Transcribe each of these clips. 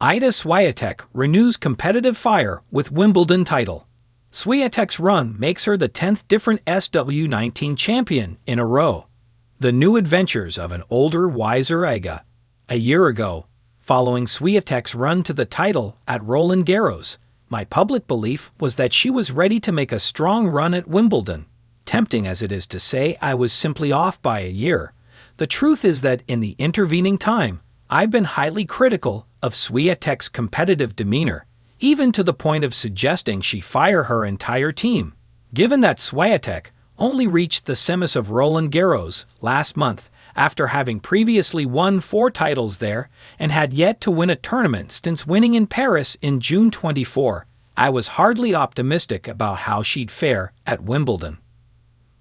Iga Swiatek renews competitive fire with Wimbledon title. Swiatek's run makes her the 10th different SW19 champion in a row. The new adventures of an older, wiser Iga. A year ago, following Swiatek's run to the title at Roland Garros, my public belief was that she was ready to make a strong run at Wimbledon. Tempting as it is to say I was simply off by a year, the truth is that in the intervening time, I've been highly critical of Swiatek's competitive demeanor, even to the point of suggesting she fire her entire team. Given that Swiatek only reached the semis of Roland Garros last month after having previously won 4 titles there and had yet to win a tournament since winning in Paris in June 24, I was hardly optimistic about how she'd fare at Wimbledon.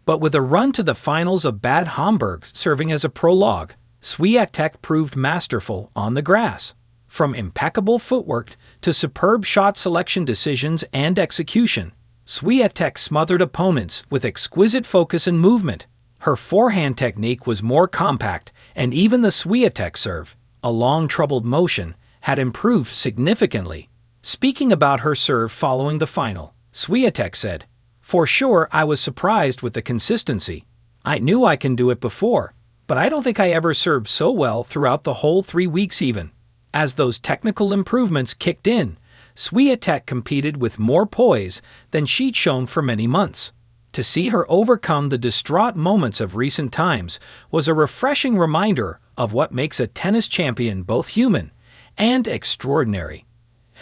But with a run to the finals of Bad Homburg serving as a prologue, Swiatek proved masterful on the grass. From impeccable footwork to superb shot selection decisions and execution, Swiatek smothered opponents with exquisite focus and movement. Her forehand technique was more compact, and even the Swiatek serve, a long troubled motion, had improved significantly. Speaking about her serve following the final, Swiatek said, "For sure, I was surprised with the consistency. I knew I can do it before, but I don't think I ever served so well throughout the whole 3 weeks even." As those technical improvements kicked in, Swiatek competed with more poise than she'd shown for many months. To see her overcome the distraught moments of recent times was a refreshing reminder of what makes a tennis champion both human and extraordinary.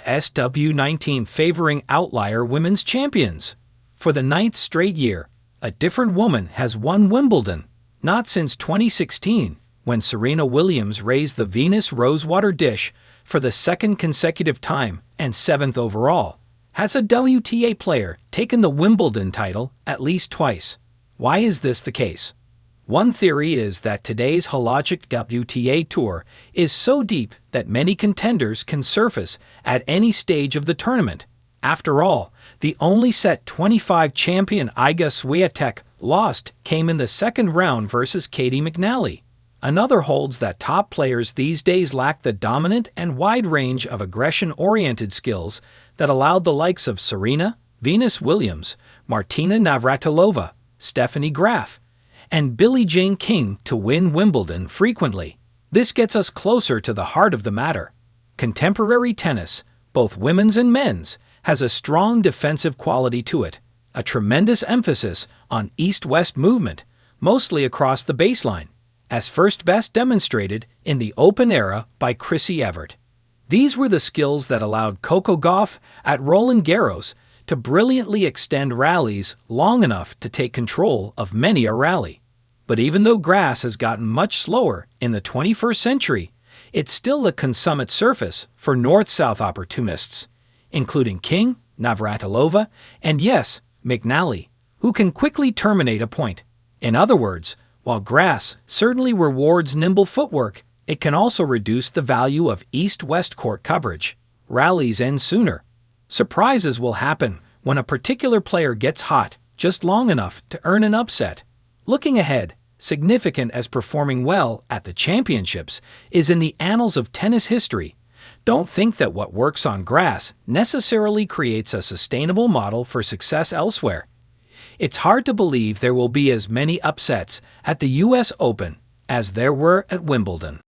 SW19 favoring outlier women's champions. For the 9th straight year, a different woman has won Wimbledon. Not since 2016, when Serena Williams raised the Venus Rosewater dish for the 2nd consecutive time and 7th overall, has a WTA player taken the Wimbledon title at least twice. Why is this the case? One theory is that today's hologic WTA tour is so deep that many contenders can surface at any stage of the tournament. After all, the only set 25 champion Iga Swiatek lost came in the 2nd round versus Katie McNally. Another holds that top players these days lack the dominant and wide range of aggression-oriented skills that allowed the likes of Serena, Venus Williams, Martina Navratilova, Stephanie Graf, and Billie Jean King to win Wimbledon frequently. This gets us closer to the heart of the matter. Contemporary tennis, both women's and men's, has a strong defensive quality to it, a tremendous emphasis on east-west movement, mostly across the baseline, as first best demonstrated in the Open era by Chrissy Evert. These were the skills that allowed Coco Gauff at Roland Garros to brilliantly extend rallies long enough to take control of many a rally. But even though grass has gotten much slower in the 21st century, it's still the consummate surface for north-south opportunists, including King, Navratilova, and yes, McNally, who can quickly terminate a point. In other words, while grass certainly rewards nimble footwork, it can also reduce the value of east-west court coverage. Rallies end sooner. Surprises will happen when a particular player gets hot just long enough to earn an upset. Looking ahead, significant as performing well at the championships is in the annals of tennis history. Don't think that what works on grass necessarily creates a sustainable model for success elsewhere. It's hard to believe there will be as many upsets at the US Open as there were at Wimbledon.